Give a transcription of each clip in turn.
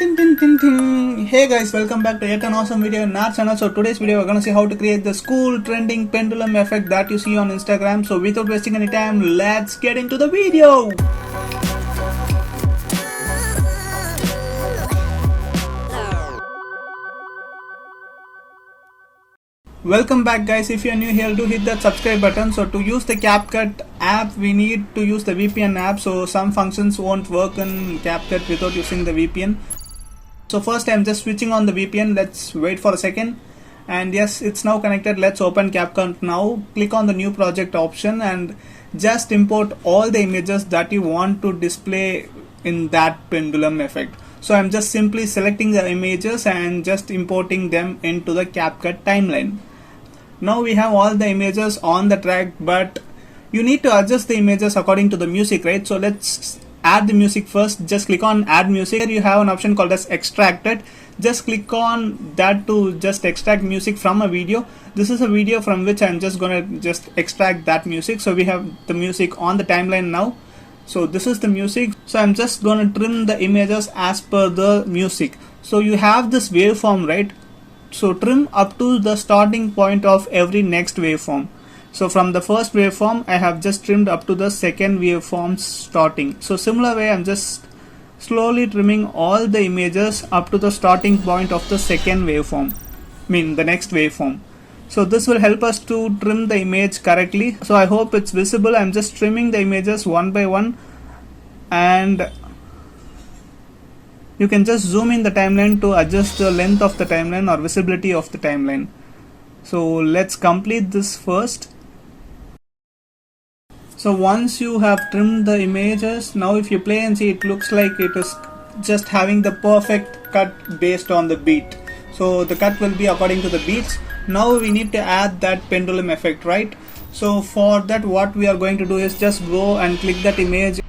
Hey guys, welcome back to yet an awesome video in our channel. So today's video we're gonna see how to create the school trending pendulum effect that you see on Instagram. So without wasting any time, let's get into the video. Welcome back guys. If you're new here, do hit that subscribe button. So to use the CapCut app, we need to use the VPN app. So some functions won't work in CapCut without using the VPN. So first I'm just switching on the VPN. Let's wait for a second. And yes, it's now connected. Let's open CapCut now. Click on the new project option and just import all the images that you want to display in that pendulum effect. So I'm just simply selecting the images and just importing them into the CapCut timeline. Now we have all the images on the track, but you need to adjust the images according to the music, right? So let's add the music first. Just click on add music. Here you have an option called as extracted. Just click on that to just extract music from a video. This is a video from which I'm just gonna just extract that music. So we have the music on the timeline now. So this is the music. So I'm just gonna trim the images as per the music. So you have this waveform, right? So trim up to the starting point of every next waveform. So from the first waveform, I have just trimmed up to the second waveform starting. So similar way, I'm just slowly trimming all the images up to the starting point of the second waveform. The next waveform. So this will help us to trim the image correctly. So I hope it's visible. I'm just trimming the images one by one, and you can just zoom in the timeline to adjust the length of the timeline or visibility of the timeline. So let's complete this first. So once you have trimmed the images, now if you play and see, it looks like it is just having the perfect cut based on the beat. So the cut will be according to the beats. Now we need to add that pendulum effect, right? So for that, what we are going to do is just go and click that image.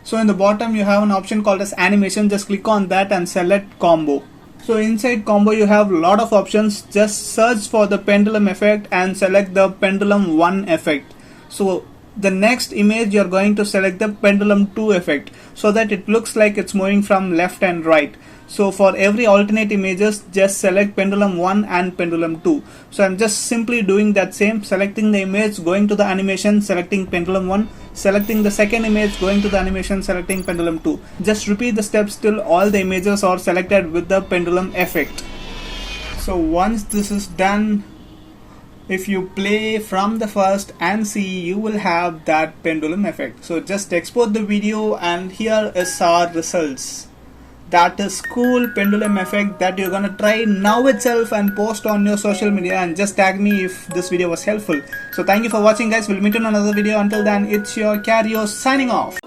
So in the bottom you have an option called as animation. Just click on that and select combo. So inside combo you have a lot of options. Just search for the pendulum effect and select the pendulum 1 effect. So the next image you're going to select the pendulum 2 effect, so that it looks like it's moving from left and right. So for every alternate images, just select pendulum 1 and pendulum 2. So I'm just simply doing that same, selecting the image, going to the animation, selecting pendulum 1, selecting the second image, going to the animation, selecting pendulum 2. Just repeat the steps till all the images are selected with the pendulum effect. So once this is done, if you play from the first and see, you will have that pendulum effect. So just export the video, and here is our results. That is cool pendulum effect that you're gonna try now itself and post on your social media, and just tag me if this video was helpful. So thank you for watching guys. We'll meet in another video. Until then, it's your Carrier signing off.